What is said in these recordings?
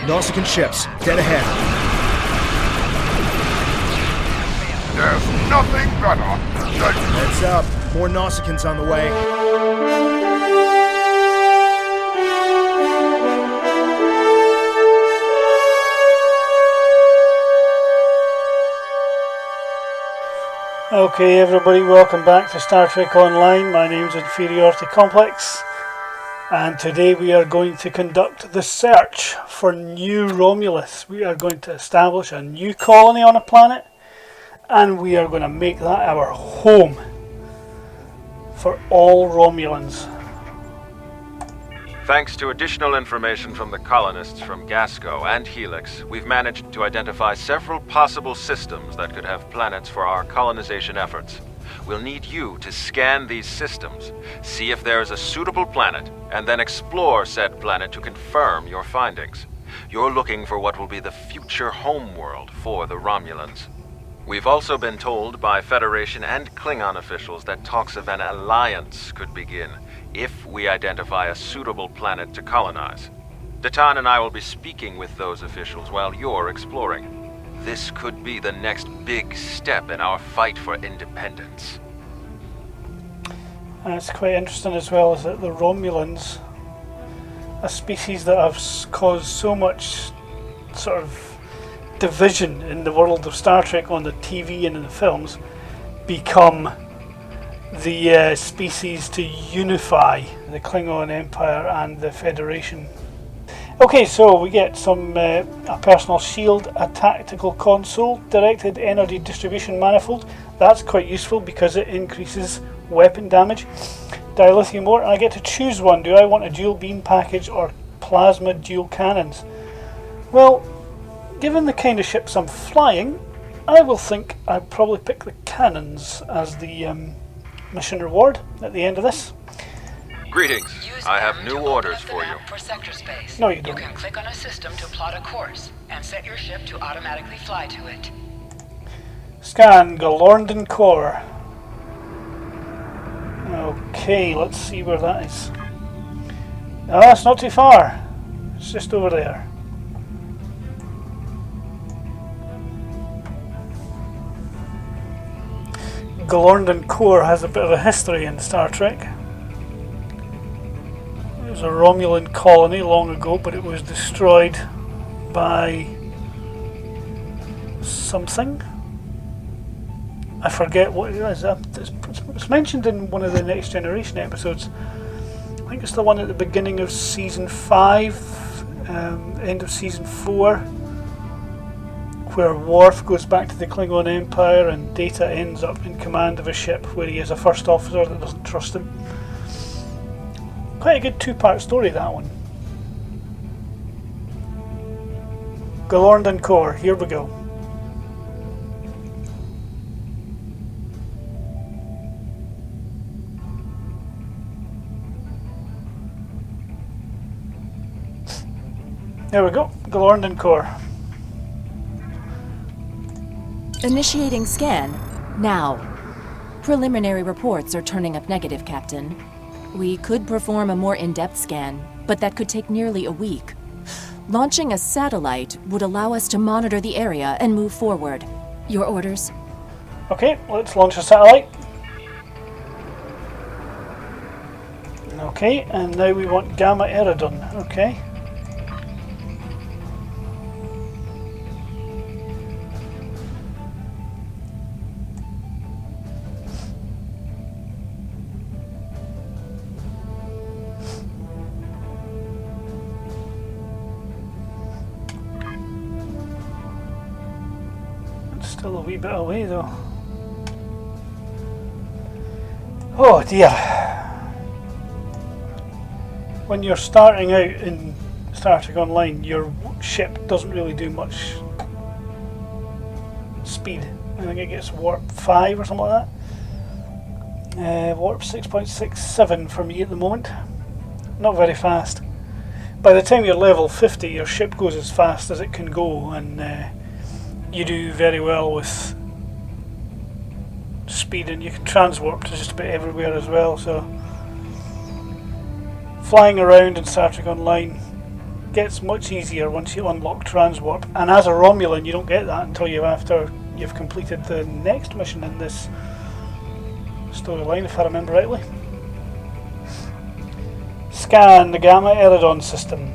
Nausican ships, dead ahead. There's nothing better than... Heads up. More Nausicans on the way. Okay everybody, welcome back to Star Trek Online. My name's Inferiority Complex, and today we are going to conduct the search for New Romulus. We are going to establish a new colony on a planet, and we are going to make that our home for all Romulans. Thanks to additional information from the colonists from Gasco and Helix, we've managed to identify several possible systems that could have planets for our colonization efforts. We'll need you to scan these systems, see if there is a suitable planet, and then explore said planet to confirm your findings. You're looking for what will be the future homeworld for the Romulans. We've also been told by Federation and Klingon officials that talks of an alliance could begin if we identify a suitable planet to colonize. Datan and I will be speaking with those officials while you're exploring. This could be the next big step in our fight for independence. And it's quite interesting as well is that the Romulans, a species that have caused so much sort of division in the world of Star Trek on the TV and in the films, become the species to unify the Klingon Empire and the Federation. Okay, so we get some a personal shield, a tactical console, directed energy distribution manifold. That's quite useful because it increases weapon damage. Dilithium ore, and I get to choose one. Do I want a dual beam package or plasma dual cannons? Well, given the kind of ships I'm flying, I will think I'd probably pick the cannons as the mission reward at the end of this. Greetings. I have new orders for you. For sector space. No, you don't. You can click on a system to plot a course and set your ship to automatically fly to it. Scan Galorndon Core. Okay, let's see where that is. Ah, it's not too far. It's just over there. Galorndon Core has a bit of a history in Star Trek. It was a Romulan colony long ago, but it was destroyed by something. I forget what it is. It's mentioned in one of the Next Generation episodes. I think it's the one at the beginning of Season 5, end of Season 4. Where Worf goes back to the Klingon Empire and Data ends up in command of a ship where he is a first officer that doesn't trust him. Quite a good two-part story, that one. Galorndon Core, here we go. There we go, Galorndon Core. Initiating scan, now. Preliminary reports are turning up negative, Captain. We could perform a more in-depth scan, but that could take nearly a week. Launching a satellite would allow us to monitor the area and move forward. Your orders? Okay, let's launch a satellite. Okay, and now we want Gamma Eridon. Okay. Still a wee bit away though. Oh dear. When you're starting out in Star Trek Online, your ship doesn't really do much speed. I think it gets warp 5 or something like that. Warp 6.67 for me at the moment. Not very fast. By the time you're level 50, your ship goes as fast as it can go, and you do very well with speed, and you can transwarp to just about everywhere as well. So flying around in Star Trek Online gets much easier once you unlock transwarp, and as a Romulan you don't get that until after you've completed the next mission in this storyline, if I remember rightly. Scan the Gamma Eridon system.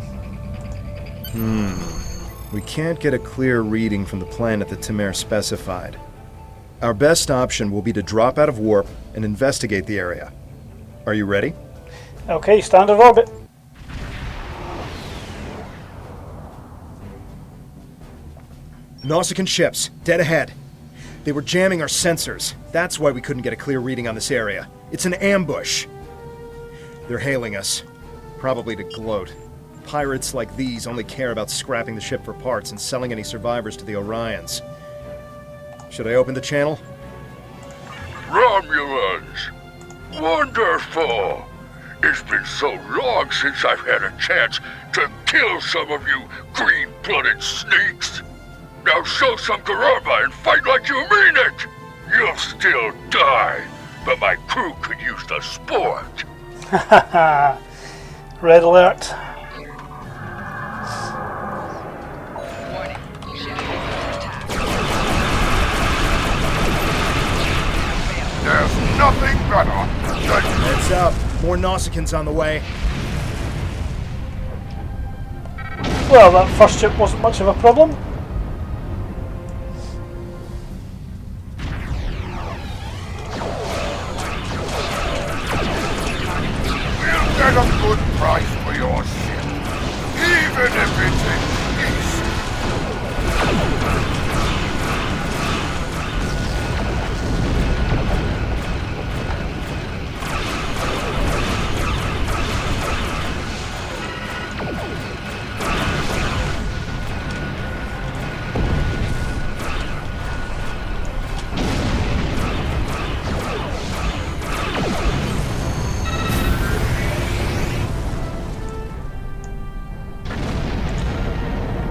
We can't get a clear reading from the planet that Temer specified. Our best option will be to drop out of warp and investigate the area. Are you ready? Okay, standard orbit. Nausican ships, dead ahead. They were jamming our sensors. That's why we couldn't get a clear reading on this area. It's an ambush. They're hailing us. Probably to gloat. Pirates like these only care about scrapping the ship for parts and selling any survivors to the Orions. Should I open the channel? Romulans! Wonderful! It's been so long since I've had a chance to kill some of you green-blooded sneaks. Now show some garamba and fight like you mean it! You'll still die, but my crew could use the sport. Haha. Red alert. Warning. Ship under attack. There's nothing better than... Heads up. More Nausicaans on the way. Well, that first ship wasn't much of a problem. We'll get a good price for your ship, even if it's in peace.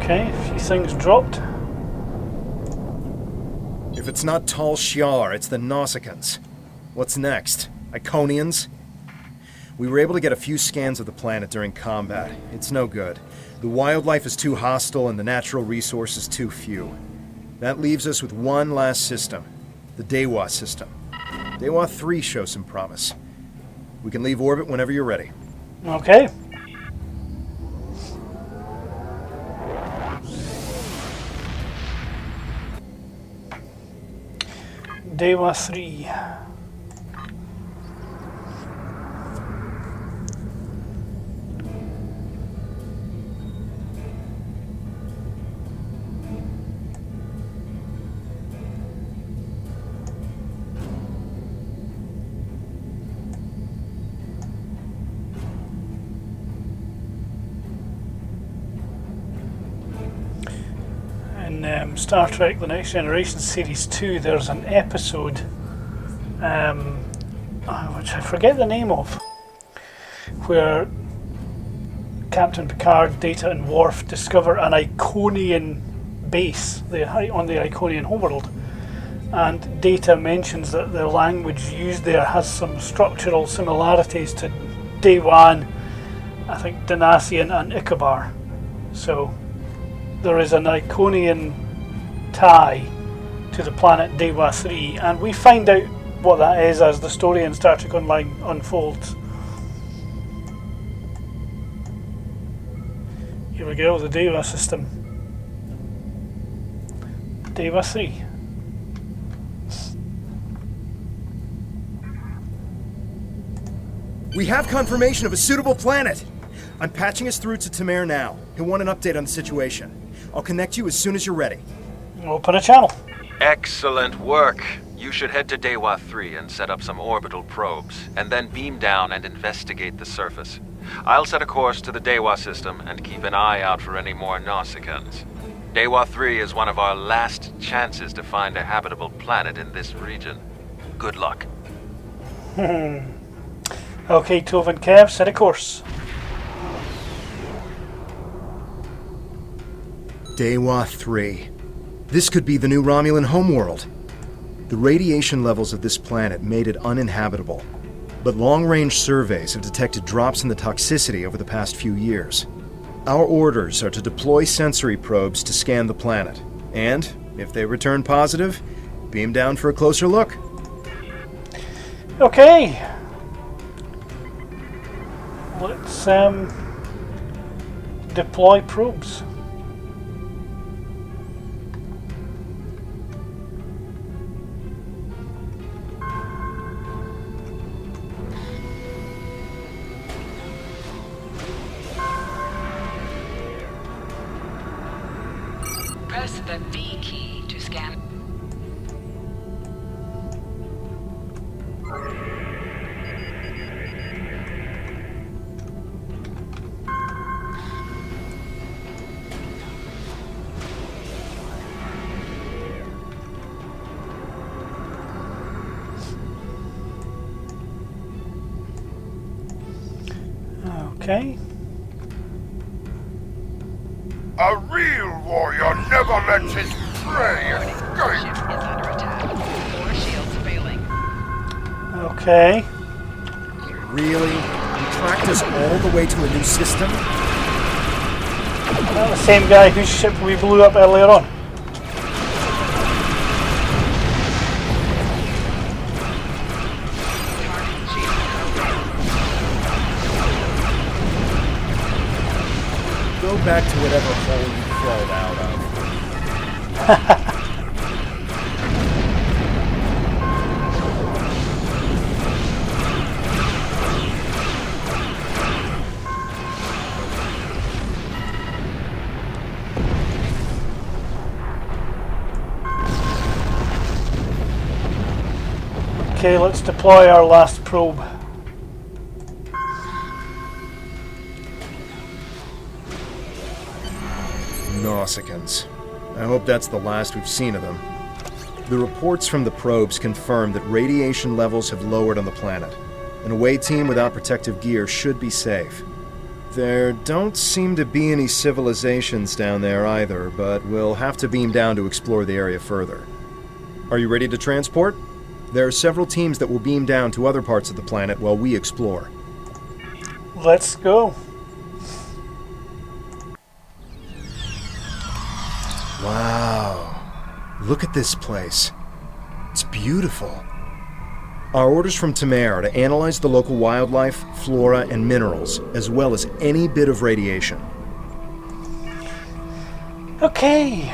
Okay, a few things dropped. If it's not Tal Shiar, it's the Nausicaans. What's next? Iconians? We were able to get a few scans of the planet during combat. It's no good. The wildlife is too hostile and the natural resources too few. That leaves us with one last system. The Dewa system. Dewa 3 shows some promise. We can leave orbit whenever you're ready. Okay. Dewa 3. In Star Trek The Next Generation Series 2, there's an episode which I forget the name of, where Captain Picard, Data and Worf discover an Iconian base on the Iconian homeworld, and Data mentions that the language used there has some structural similarities to Dewan, I think Danasian and Ikabar. So there is an Iconian tie to the planet Dewa 3, and we find out what that is as the story in Star Trek Online unfolds. Here we go, the Dewa system. Dewa 3. We have confirmation of a suitable planet! I'm patching us through to Temer now. He'll want an update on the situation. I'll connect you as soon as you're ready. Open a channel. Excellent work. You should head to Dewa 3 and set up some orbital probes, and then beam down and investigate the surface. I'll set a course to the Dewa system and keep an eye out for any more Nausicaans. Dewa 3 is one of our last chances to find a habitable planet in this region. Good luck. Okay, Tove and Kev, set a course. Dewa 3. This could be the new Romulan homeworld. The radiation levels of this planet made it uninhabitable, but long-range surveys have detected drops in the toxicity over the past few years. Our orders are to deploy sensory probes to scan the planet. And, if they return positive, beam down for a closer look. Okay. Let's deploy probes. Press the V key to scan. Okay. A real warrior never lets his prey Ship escape. is under attack. 4 shields failing. Okay. Really? You tracked us all the way to a new system? Not the same guy whose ship we blew up earlier on. Target shield. Go back to whatever hole you crawled out of. Okay, let's deploy our last probe. Nausicaans. I hope that's the last we've seen of them. The reports from the probes confirm that radiation levels have lowered on the planet. An away team without protective gear should be safe. There don't seem to be any civilizations down there either, but we'll have to beam down to explore the area further. Are you ready to transport? There are several teams that will beam down to other parts of the planet while we explore. Let's go. Wow. Look at this place. It's beautiful. Our orders from Temer are to analyze the local wildlife, flora, and minerals, as well as any bit of radiation. Okay.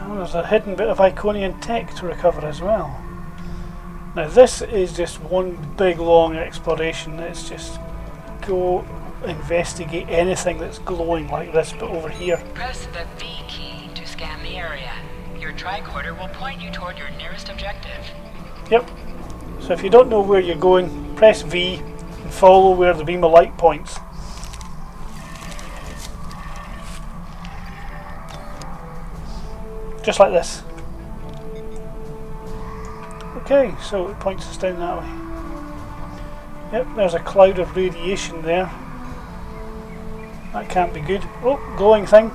Well, there's a hidden bit of Iconian tech to recover as well. Now this is just one big long exploration. It's just go investigate anything that's glowing like this, but over here. Press the V key to scan the area. Your tricorder will point you toward your nearest objective. Yep. So if you don't know where you're going, press V and follow where the beam of light points. Just like this. Okay, so it points us down that way. Yep, there's a cloud of radiation there. That can't be good. Oh, glowing thing.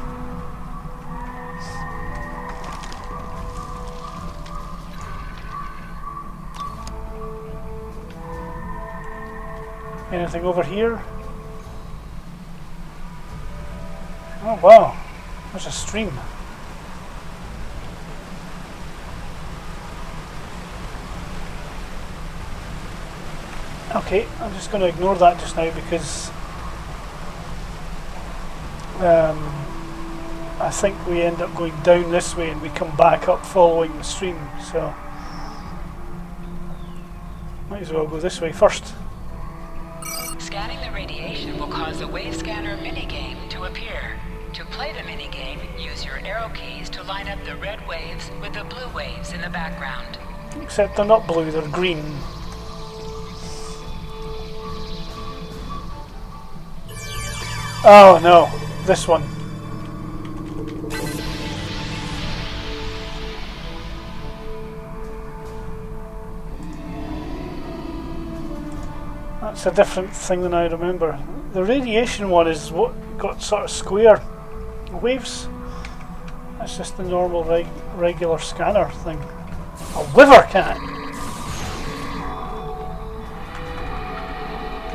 Anything over here? Oh wow, there's a stream. Okay, I'm just going to ignore that just now because I think we end up going down this way and we come back up following the stream, so might as well go this way first. Scanning the radiation will cause a wave scanner minigame to appear. To play the minigame, use your arrow keys to line up the red waves with the blue waves in the background. Except they're not blue, they're green. Oh no, this one. That's a different thing than I remember. The radiation one is what got sort of square waves. That's just the normal regular scanner thing. A wyver cat!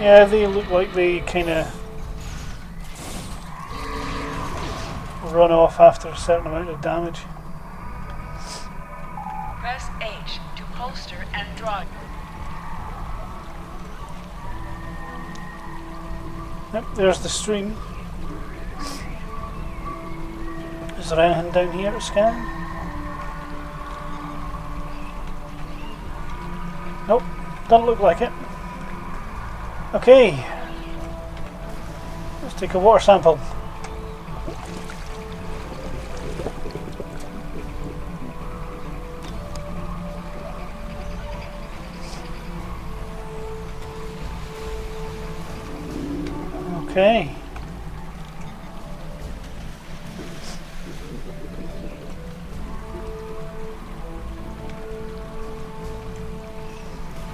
Yeah, they look like they kind of run off after a certain amount of damage. Press H to holster and draw. Yep, there's the stream. Is there anything down here to scan? Nope, doesn't look like it. Okay, let's take a water sample. Okay.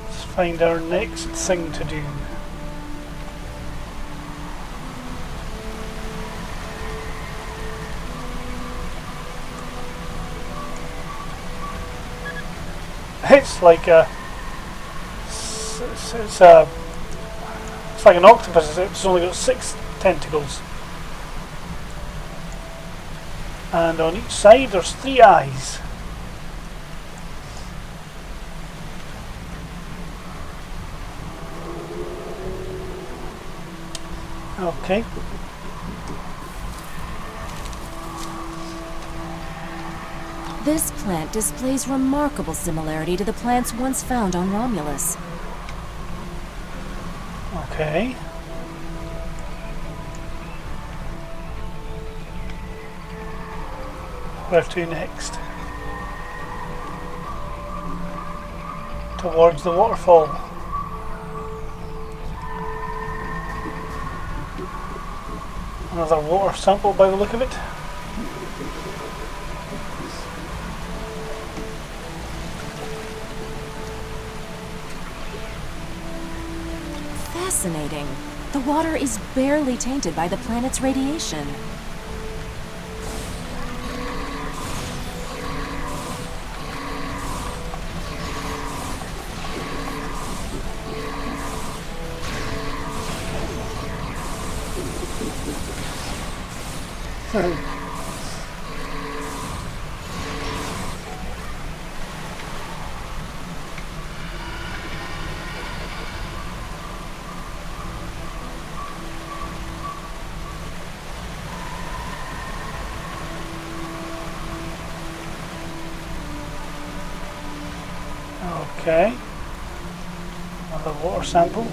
Let's find our next thing to do. It's like it's like an octopus. It's only got 6 tentacles, and on each side there's 3 eyes. Okay. This plant displays remarkable similarity to the plants once found on Romulus. Okay. Where to next? Towards the waterfall. Another water sample by the look of it. Fascinating. The water is barely tainted by the planet's radiation. Okay. Another water sample.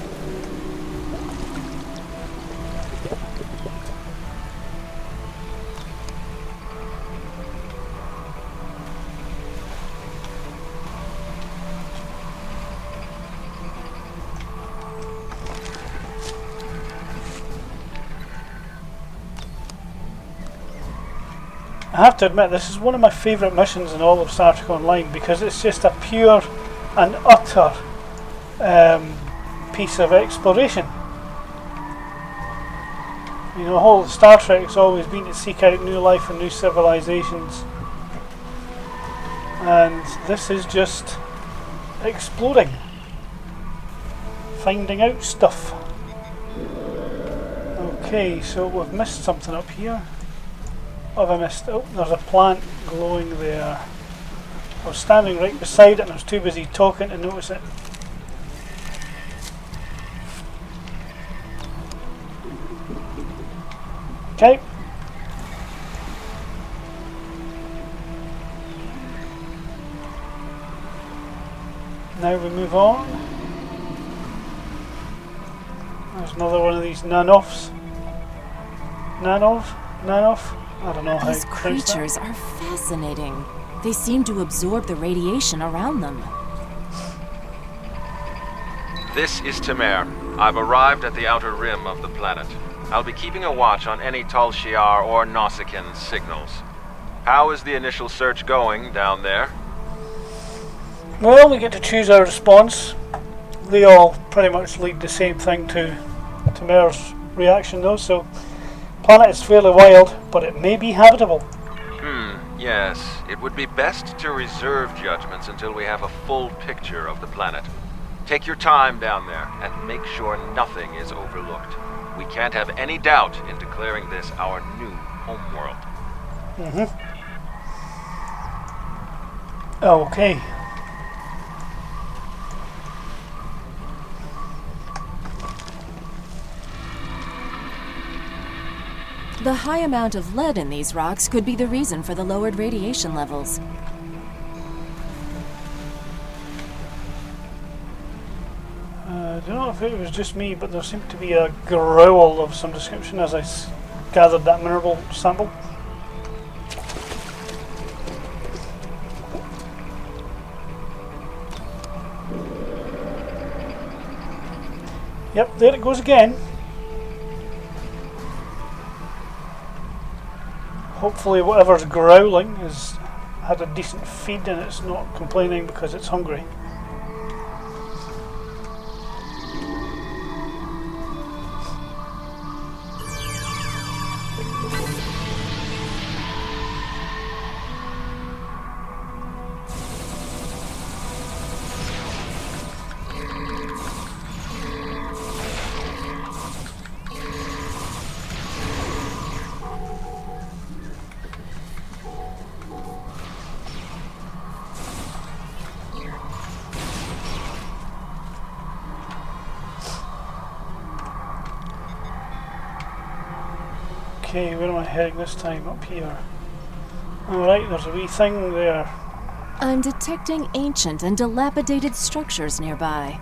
I have to admit, this is one of my favourite missions in all of Star Trek Online because it's just a pure and utter piece of exploration. You know, the whole Star Trek's always been to seek out new life and new civilizations, and this is just exploring, finding out stuff. Okay, so we've missed something up here. What have I missed? Oh, there's a plant glowing there. I was standing right beside it and I was too busy talking to notice it. Okay. Now we move on. There's another one of these nanoffs. Nanoff? I don't know how These to pronounce that. creatures are fascinating. They seem to absorb the radiation around them. This is Temer. I've arrived at the outer rim of the planet. I'll be keeping a watch on any Shiar or Nausicaans signals. How is the initial search going down there? Well, we get to choose our response. They all pretty much lead the same thing to Temer's reaction though, so planet is fairly wild, but it may be habitable. Yes. It would be best to reserve judgments until we have a full picture of the planet. Take your time down there and make sure nothing is overlooked. We can't have any doubt in declaring this our new homeworld. Okay. The high amount of lead in these rocks could be the reason for the lowered radiation levels. I don't know if it was just me, but there seemed to be a growl of some description as I gathered that mineral sample. Yep, there it goes again. Hopefully whatever's growling has had a decent feed and it's not complaining because it's hungry. Okay, where am I heading this time? Up here. Alright, there's a wee thing there. I'm detecting ancient and dilapidated structures nearby.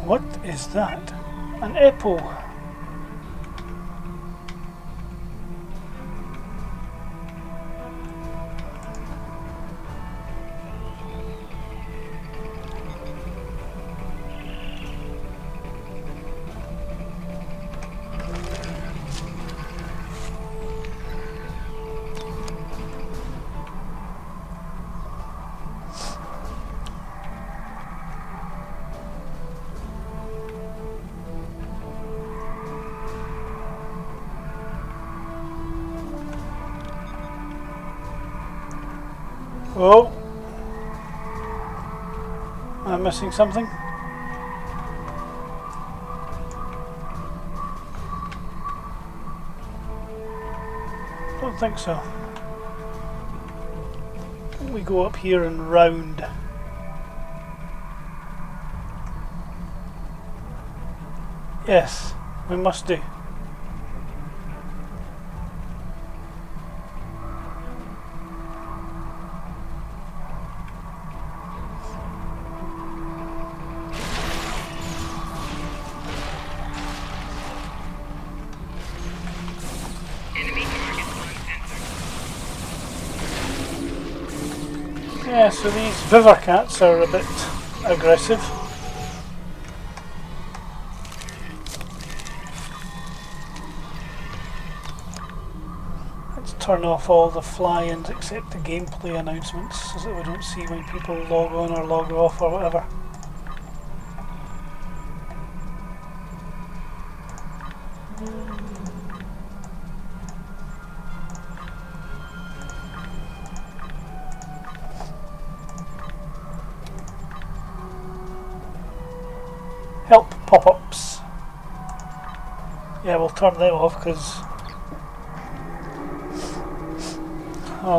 What is that? An Epo. Oh, I'm missing something. Don't think so. We go up here and round. Yes, we must do. Yeah, so these Vivercats are a bit aggressive. Let's turn off all the fly-ins except the gameplay announcements so that we don't see when people log on or log off or whatever. Help pop-ups. Yeah, we'll turn that off because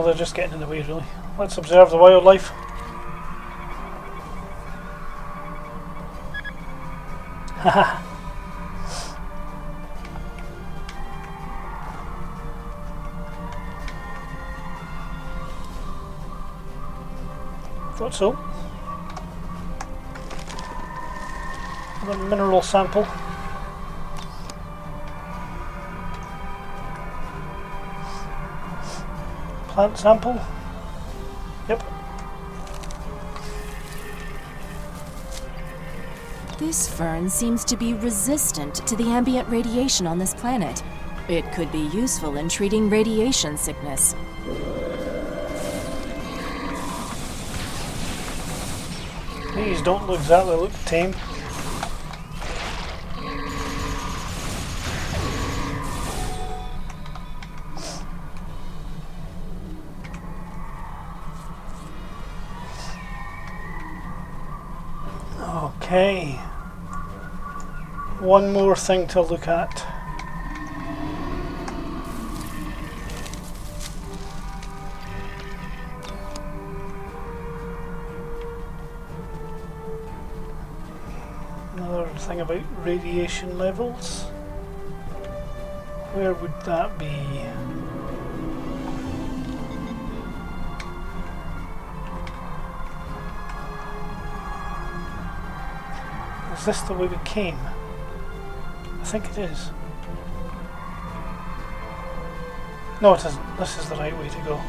they're just getting in the way really. Let's observe the wildlife. Haha. Thought so. The mineral sample. Plant sample. Yep. This fern seems to be resistant to the ambient radiation on this planet. It could be useful in treating radiation sickness. These don't exactly look tame. Okay. One more thing to look at. Another thing about radiation levels. Where would that be? Is this the way we came? I think it is. No, it isn't. This is the right way to go.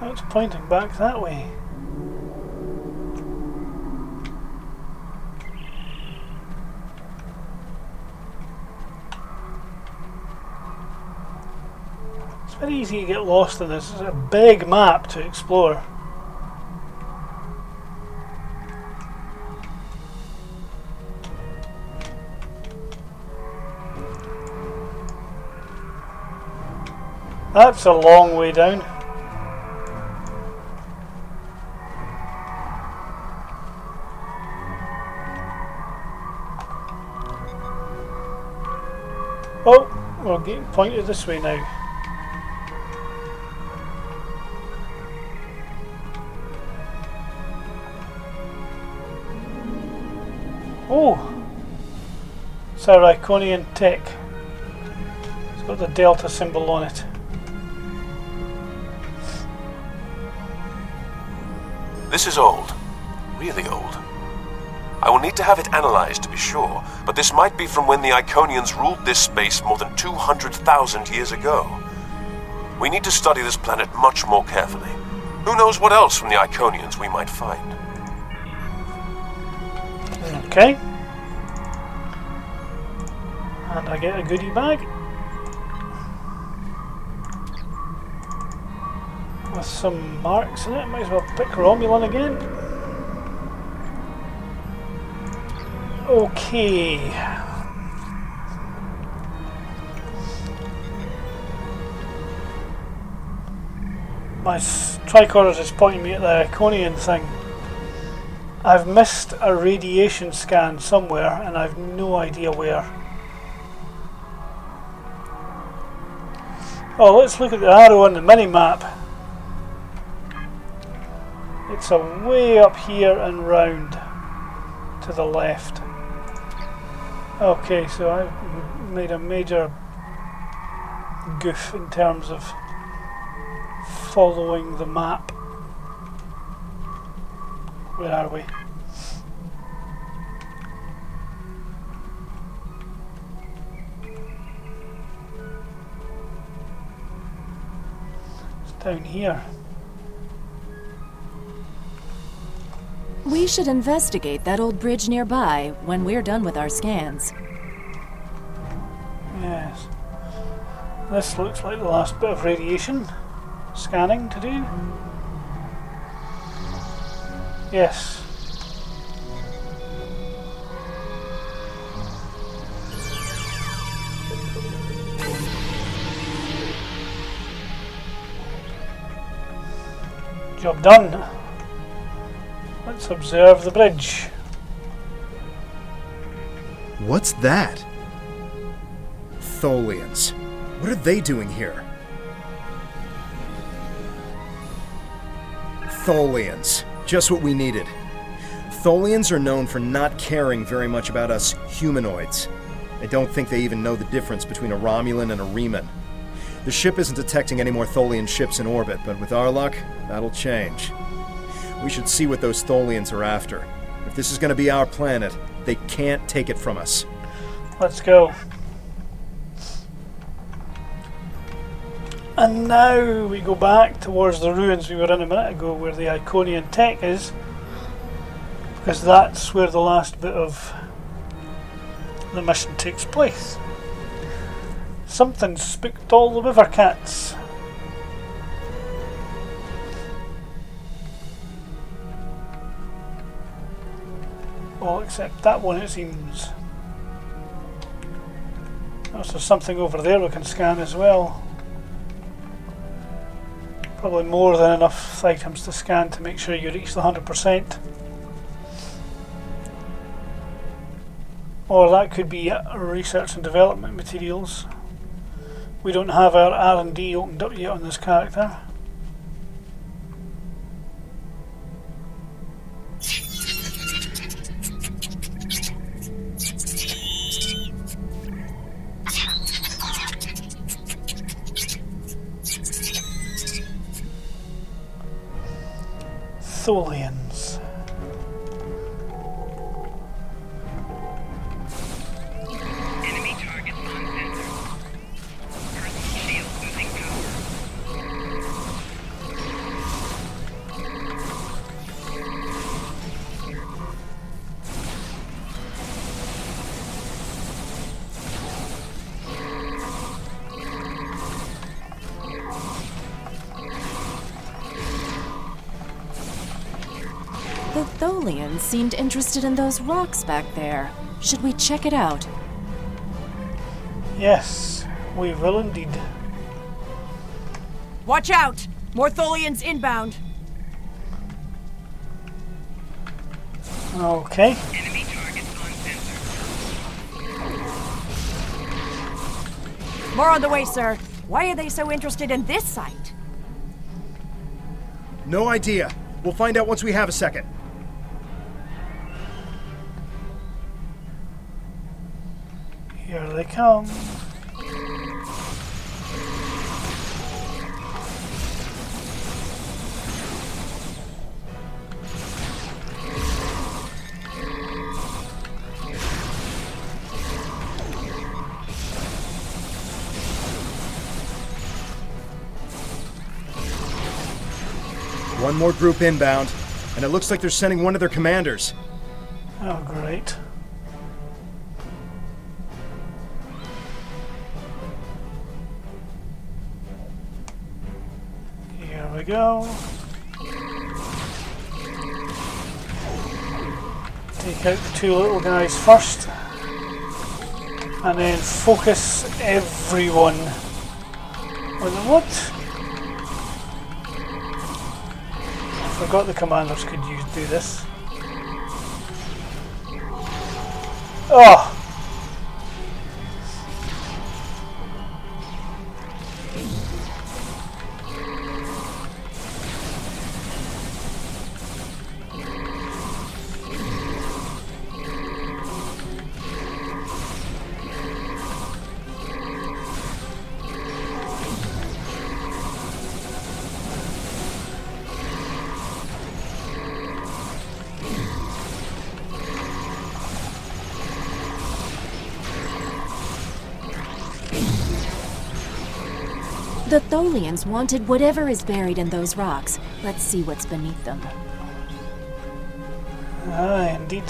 It's pointing back that way. It's very easy to get lost in this. It's a big map to explore. That's a long way down. Oh, we're getting pointed this way now. Oh, it's our Iconian tech. It's got the delta symbol on it. This is old. Really old. I will need to have it analyzed to be sure, but this might be from when the Iconians ruled this space more than 200,000 years ago. We need to study this planet much more carefully. Who knows what else from the Iconians we might find? Okay. And I get a goodie bag. With some marks in it. Might as well pick Romulan again. Okay. My tricorders is pointing me at the Iconian thing. I've missed a radiation scan somewhere and I've no idea where. Oh, let's look at the arrow on the mini-map. It's a way up here and round to the left. Okay, so I've made a major goof in terms of following the map. Where are we? It's down here. We should investigate that old bridge nearby when we're done with our scans. Yes. This looks like the last bit of radiation scanning to do. Yes. Job done. Let's observe the bridge. What's that? Tholians. What are they doing here? Tholians. Just what we needed. Tholians are known for not caring very much about us humanoids. I don't think they even know the difference between a Romulan and a Reman. The ship isn't detecting any more Tholian ships in orbit, but with our luck, that'll change. We should see what those Tholians are after. If this is going to be our planet, they can't take it from us. Let's go. And now we go back towards the ruins we were in a minute ago, where the Iconian tech is, because that's where the last bit of the mission takes place. Something spooked all the river cats. All except that one, it seems. Oh, so something over there we can scan as well. Probably more than enough items to scan to make sure you reach the 100%. Or that could be research and development materials. We don't have our R&D opened up yet on this character. Tholians. Enemy target on sensor. Personal shield losing power. The Tholians seemed interested in those rocks back there. Should we check it out? Yes, we will indeed. Watch out! More Tholians inbound. Okay. Enemy target on sensor. More on the way, sir. Why are they so interested in this site? No idea. We'll find out once we have a second. Here they come. One more group inbound, and it looks like they're sending one of their commanders. Oh, great. Here we go. Take out the two little guys first, and then focus everyone on the what? I forgot the commanders could do this. Oh! The Tholians wanted whatever is buried in those rocks. Let's see what's beneath them. Ah, indeed.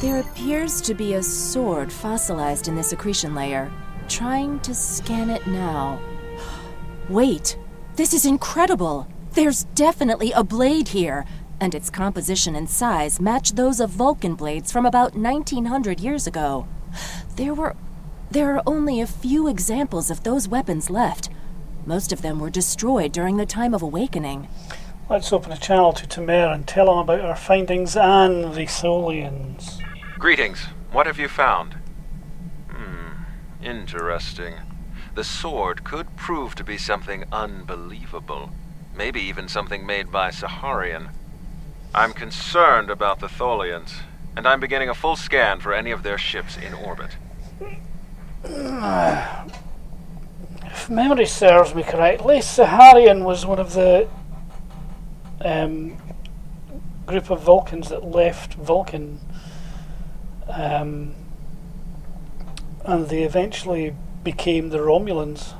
There appears to be a sword fossilized in this accretion layer. Trying to scan it now. Wait! This is incredible! There's definitely a blade here. and its composition and size match those of Vulcan blades from about 1900 years ago. There are only a few examples of those weapons left. Most of them were destroyed during the time of awakening. Let's open a channel to Temer and tell him about our findings and the Tholians. Greetings. What have you found? Interesting. The sword could prove to be something unbelievable. Maybe even something made by Saharian. I'm concerned about the Tholians, and I'm beginning a full scan for any of their ships in orbit. If memory serves me correctly, Saharian was one of the group of Vulcans that left Vulcan, and they eventually became the Romulans.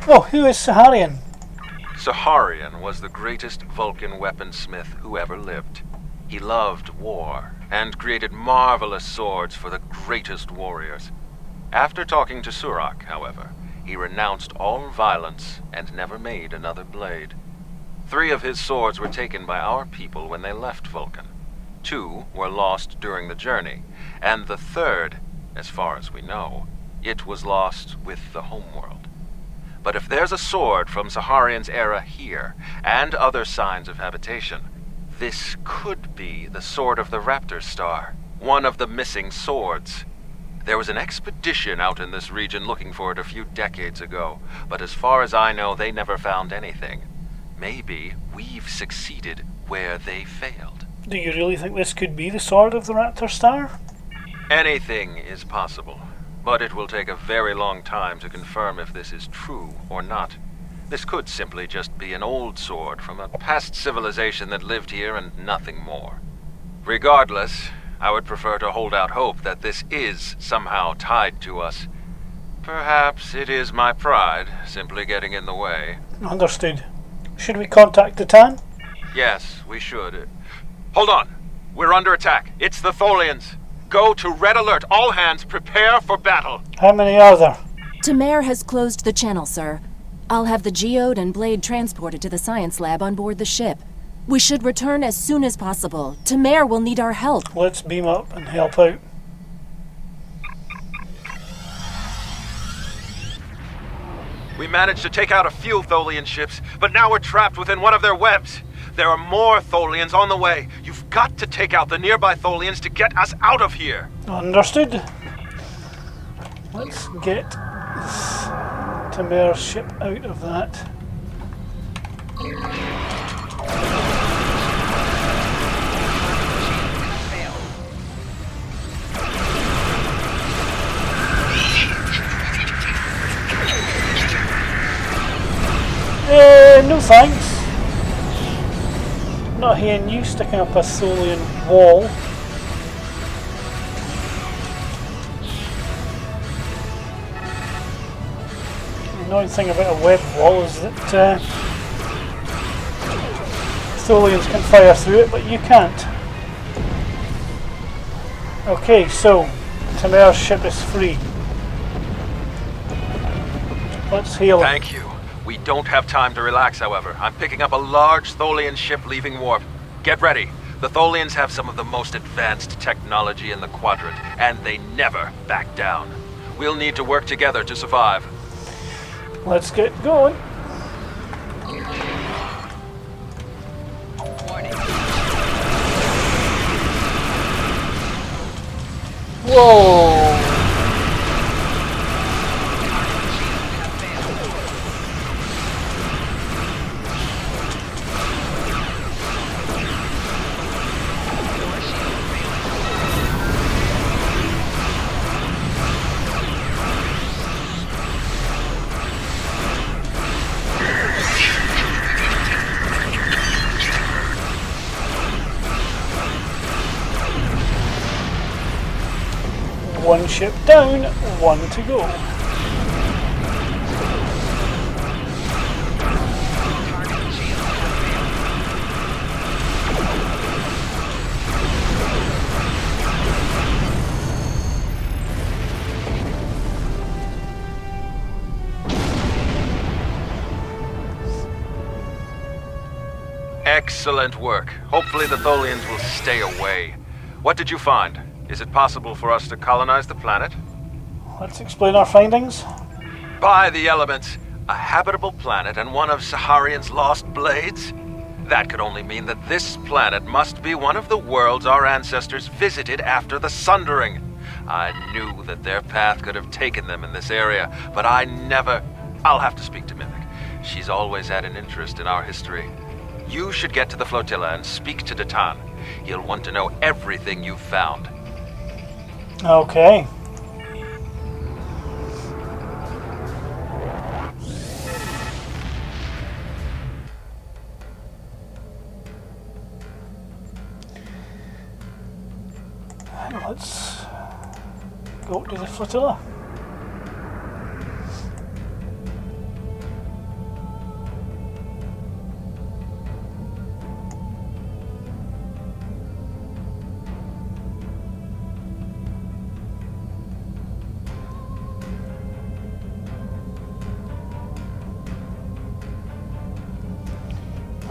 Oh, who is Saharian? Saharian was the greatest Vulcan weaponsmith who ever lived. He loved war, and created marvelous swords for the greatest warriors. After talking to Surak, however, he renounced all violence and never made another blade. 3 of his swords were taken by our people when they left Vulcan. 2 were lost during the journey, and the 3rd, as far as we know, it was lost with the homeworld. But if there's a sword from Saharian's era here, and other signs of habitation, this could be the sword of the Raptor Star, one of the missing swords. There was an expedition out in this region looking for it a few decades ago, but as far as I know, they never found anything. Maybe we've succeeded where they failed. Do you really think this could be the sword of the Raptor Star? Anything is possible, but it will take a very long time to confirm if this is true or not. This could simply just be an old sword from a past civilization that lived here and nothing more. Regardless, I would prefer to hold out hope that this is somehow tied to us. Perhaps it is my pride simply getting in the way. Understood. Should we contact the Tan? Yes, we should. Hold on! We're under attack. It's the Tholians. Go to red alert. All hands prepare for battle. How many are there? Temer has closed the channel, sir. I'll have the geode and blade transported to the science lab on board the ship. We should return as soon as possible. Temer will need our help. Let's beam up and help out. We managed to take out a few Tholian ships, but now we're trapped within one of their webs. There are more Tholians on the way. You've got to take out the nearby Tholians to get us out of here. Understood. Let's get Temer's ship out of that. No thanks. Not hearing you sticking up a Tholian wall. The annoying thing about a web wall is that Tholians can fire through it, but you can't. Okay, so Temer's ship is free. Let's heal him. Thank you. We don't have time to relax, however. I'm picking up a large Tholian ship leaving warp. Get ready. The Tholians have some of the most advanced technology in the quadrant, and they never back down. We'll need to work together to survive. Let's get going. Whoa! One ship down, one to go. Excellent work. Hopefully the Tholians will stay away. What did you find? Is it possible for us to colonize the planet? Let's explain our findings. By the elements, a habitable planet and one of Saharian's lost blades? That could only mean that this planet must be one of the worlds our ancestors visited after the Sundering. I knew that their path could have taken them in this area, but I never... I'll have to speak to Mimic. She's always had an interest in our history. You should get to the flotilla and speak to Datan. He'll want to know everything you've found. Okay. Let's go to the flotilla.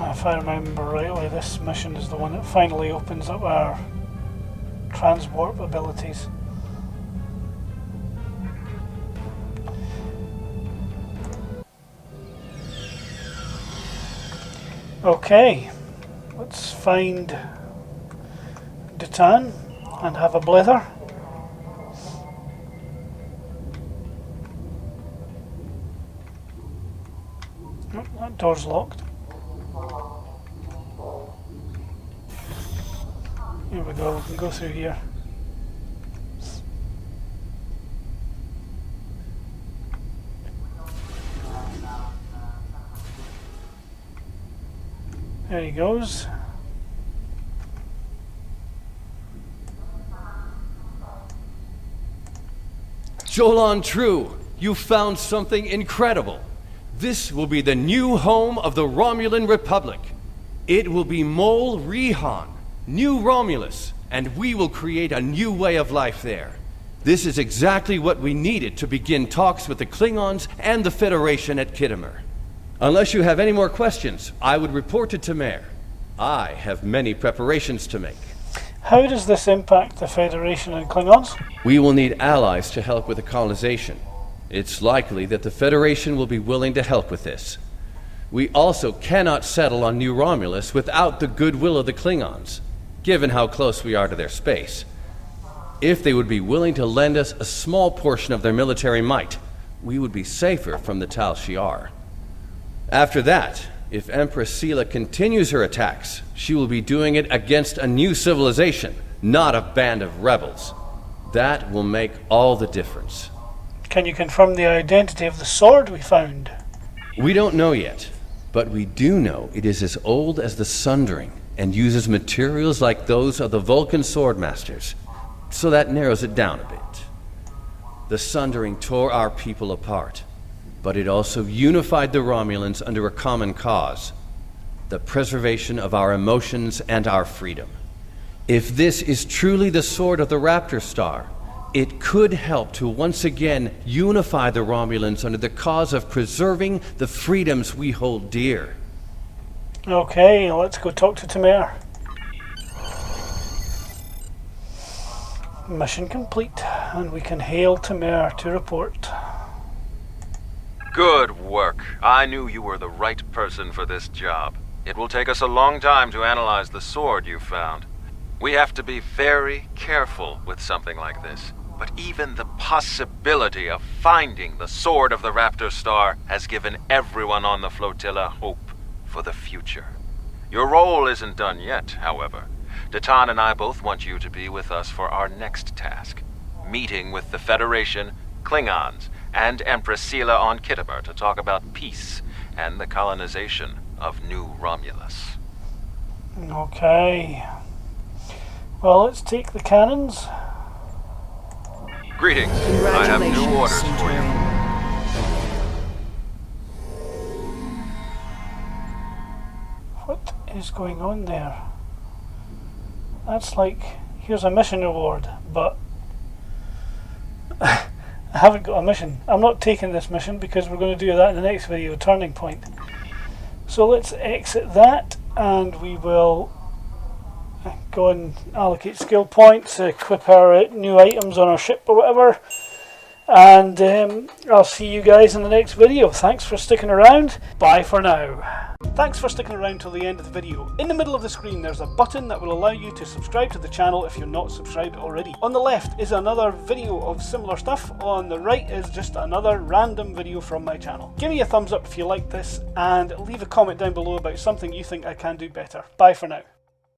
If I remember rightly, this mission is the one that finally opens up our transwarp abilities. Okay, let's find Datan and have a blether. Oh, that door's locked. Here we go, we can go through here. There he goes. Jolan True, you found something incredible. This will be the new home of the Romulan Republic. It will be Mol Rihan, New Romulus, and we will create a new way of life there. This is exactly what we needed to begin talks with the Klingons and the Federation at Temer. Unless you have any more questions, I would report to Temer. I have many preparations to make. How does this impact the Federation and Klingons? We will need allies to help with the colonization. It's likely that the Federation will be willing to help with this. We also cannot settle on New Romulus without the goodwill of the Klingons, given how close we are to their space. If they would be willing to lend us a small portion of their military might, we would be safer from the Tal Shiar. After that, if Empress Sela continues her attacks, she will be doing it against a new civilization, not a band of rebels. That will make all the difference. Can you confirm the identity of the sword we found? We don't know yet, but we do know it is as old as the Sundering and uses materials like those of the Vulcan swordmasters, so that narrows it down a bit. The Sundering tore our people apart, but it also unified the Romulans under a common cause, the preservation of our emotions and our freedom. If this is truly the sword of the Raptor Star, it could help to once again unify the Romulans under the cause of preserving the freedoms we hold dear. Okay, let's go talk to Temer. Mission complete, and we can hail Temer to report. Good work. I knew you were the right person for this job. It will take us a long time to analyze the sword you found. We have to be very careful with something like this. But even the possibility of finding the sword of the Raptor Star has given everyone on the flotilla hope for the future. Your role isn't done yet, however. Datan and I both want you to be with us for our next task. Meeting with the Federation, Klingons, and Empress Sela on Temer to talk about peace and the colonization of New Romulus. Okay. Well, let's take the cannons. Greetings. I have new orders for you. What is going on there? That's like, here's a mission reward, but I haven't got a mission. I'm not taking this mission because we're going to do that in the next video, Turning Point. So let's exit that and we will go and allocate skill points, equip our new items on our ship or whatever. And I'll see you guys in the next video. Thanks for sticking around. Bye for now. Thanks for sticking around till the end of the video. In the middle of the screen there's a button that will allow you to subscribe to the channel if you're not subscribed already. On the left is another video of similar stuff. On the right is just another random video from my channel. Give me a thumbs up if you like this, and leave a comment down below about something you think I can do better. Bye for now.